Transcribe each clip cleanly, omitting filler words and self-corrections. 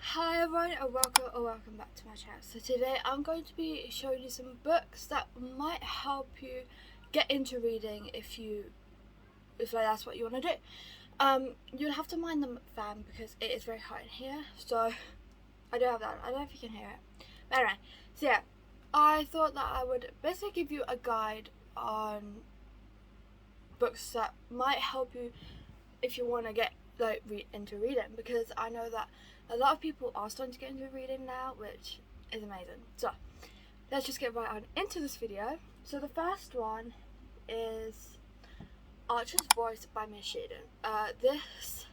Hi everyone and welcome back to my channel. So today I'm going to be showing you some books that might help you get into reading if that's what you want to do. You'll have to mind the fan because it is very hot in here, so I do have that. I don't know if you can hear it. But anyway, so yeah, I thought that I would basically give you a guide on books that might help you if you want to get into reading, because I know that a lot of people are starting to get into reading now, which is amazing. So let's just get right on into this video. So the first one is Archer's Voice by Miss Shaden. This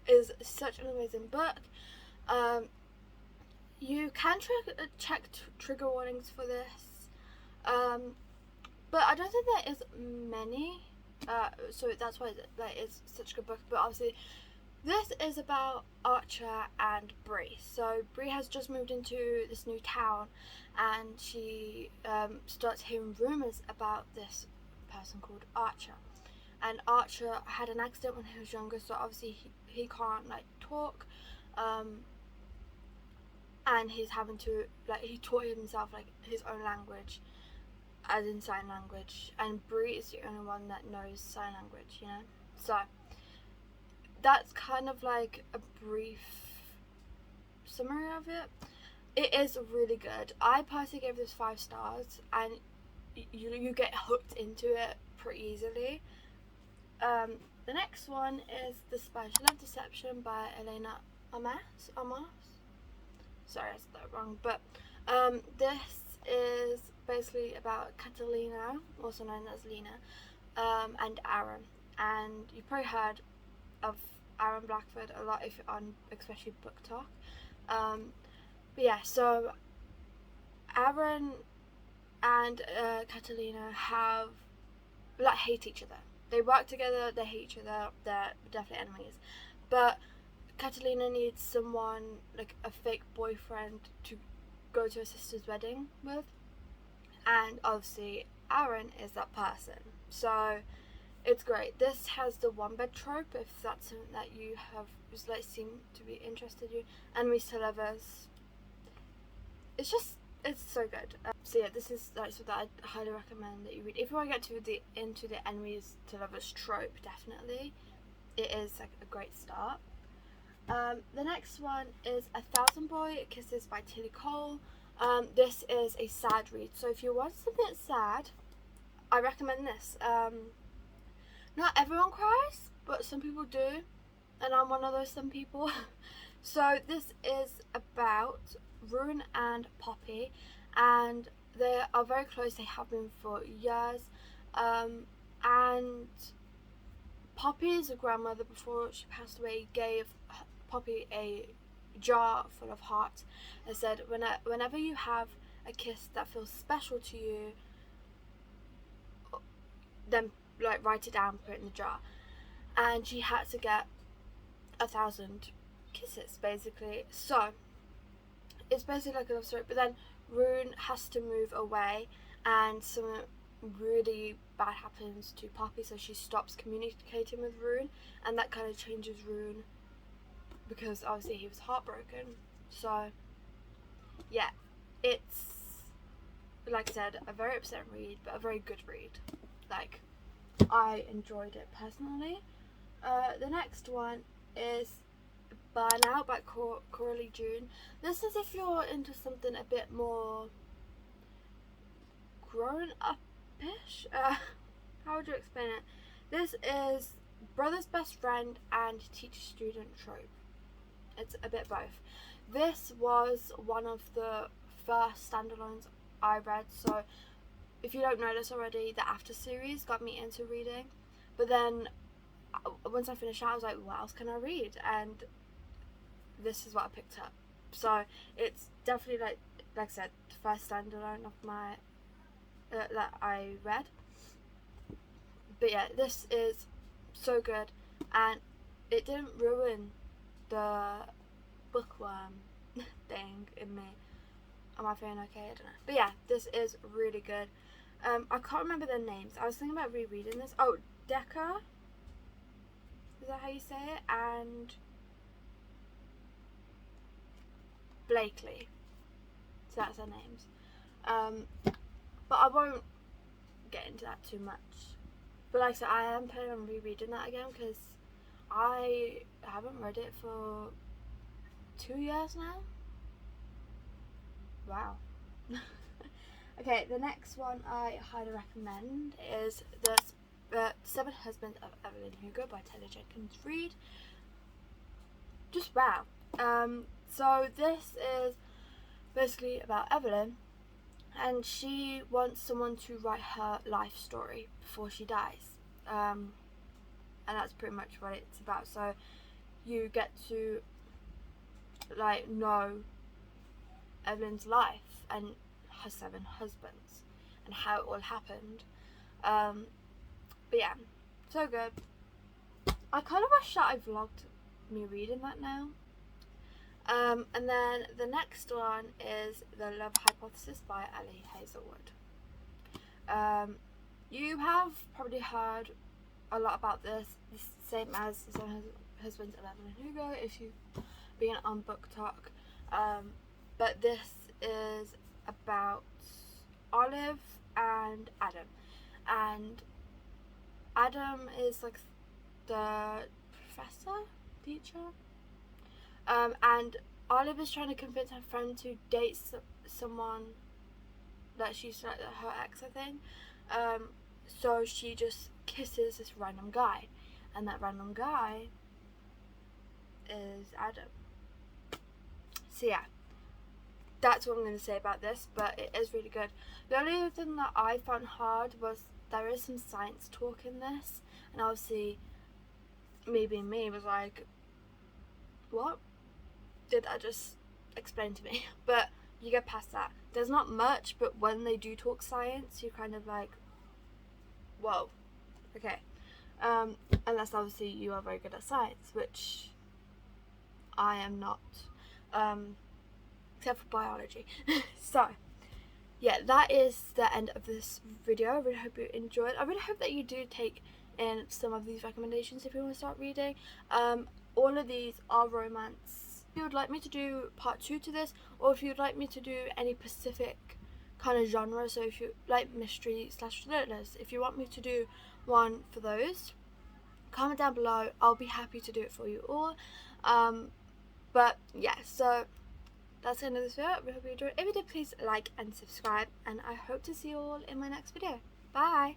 is such an amazing book. You can check trigger warnings for this, but I don't think there is many. So that's why it's such a good book. But obviously, this is about Archer and Bree. So Bree has just moved into this new town, and she starts hearing rumors about this person called Archer. And Archer had an accident when he was younger, so obviously he can't talk. And he's having to he taught himself his own language, as in sign language, and Bree is the only one that knows sign language, so that's kind of like a brief summary of it. It is really good. I personally gave this 5 stars, and you get hooked into it pretty easily. The next one is The Special of Deception by Elena. Ahmad. Sorry, I said that wrong, but this is basically about Catalina, also known as Lena, and Aaron. And you've probably heard of Aaron Blackford a lot if you're on especially Book Talk. But yeah, so Aaron and Catalina hate each other. They work together, they hate each other, they're definitely enemies. But Catalina needs someone, a fake boyfriend, to go to her sister's wedding with, and obviously Aaron is that person. So it's great. This has the one bed trope, if that's something that you have seem to be interested in. Enemies to lovers. It's so good. So yeah, this is something that I highly recommend that you read if you want to get into the enemies to lovers trope. Definitely, it is a great start. The next one is A Thousand Boy Kisses by Tilly Cole. This is a sad read, so if you want something sad, I recommend this. Not everyone cries, but some people do, and I'm one of those some people. So this is about Rune and Poppy, and they are very close. They have been for years, and Poppy's grandmother, before she passed away, gave Poppy a jar full of hearts and said, whenever you have a kiss that feels special to you, then write it down, put it in the jar. And she had to get 1,000 kisses basically. So it's basically like a love story, but then Rune has to move away, and something really bad happens to Poppy, so she stops communicating with Rune, and that kind of changes Rune, because obviously he was heartbroken. So yeah, it's, like I said, a very upsetting read, but a very good read. I enjoyed it personally. The next one is Burnout by Coralie June. This is if you're into something a bit more grown up-ish. How would you explain it? This is brother's best friend and teacher-student trope. It's a bit both. This was one of the first standalones I read, so if you don't know this already, the After series got me into reading. But then once I finished it, I was like, what else can I read? And this is what I picked up. So it's definitely like I said, the first standalone of my that I read. But yeah, this is so good, and it didn't ruin the bookworm thing in me. Am I feeling okay? I don't know. But yeah, this is really good. I can't remember their names. I was thinking about rereading this. Oh, Deca. Is that how you say it? And Blakely. So that's their names. But I won't get into that too much. But like I said, I am planning on rereading that again because I haven't read it for 2 years now. Wow. Okay, the next one I highly recommend is the Seven Husbands of Evelyn Hugo by Taylor Jenkins Reid. Just wow. So this is basically about Evelyn, and she wants someone to write her life story before she dies. And that's pretty much what it's about. So you get to like know Evelyn's life and her 7 husbands and how it all happened. But yeah, so good. I kind of wish that I vlogged me reading that now. And then the next one is The Love Hypothesis by Ellie Hazelwood. You have probably heard a lot about this, same as The Seven Husbands of Evelyn Hugo if you've been on Book Talk. But this is about Olive and Adam. And Adam is like the teacher. And Olive is trying to convince her friend to date someone that she's like her ex, I think. So she just kisses this random guy, and that random guy is Adam. So yeah, that's what I'm going to say about this, but it is really good. The only other thing that I found hard was there is some science talk in this, and obviously me being me was like, what did that just explain to me? But you get past that. There's not much, but when they do talk science, you're kind of like, whoa, okay. Unless obviously you are very good at science, which I am not, except for biology. So yeah, that is the end of this video. I really hope you enjoyed. I really hope that you do take in some of these recommendations if you want to start reading. All of these are romance. If you would like me to do part 2 to this, or if you would like me to do any specific kind of genre, so if you like mystery / thrillers, if you want me to do one for those, comment down below. I'll be happy to do it for you all. But yeah, so that's the end of this video. I really hope you enjoyed. If you did, please like and subscribe, and I hope to see you all in my next video. Bye.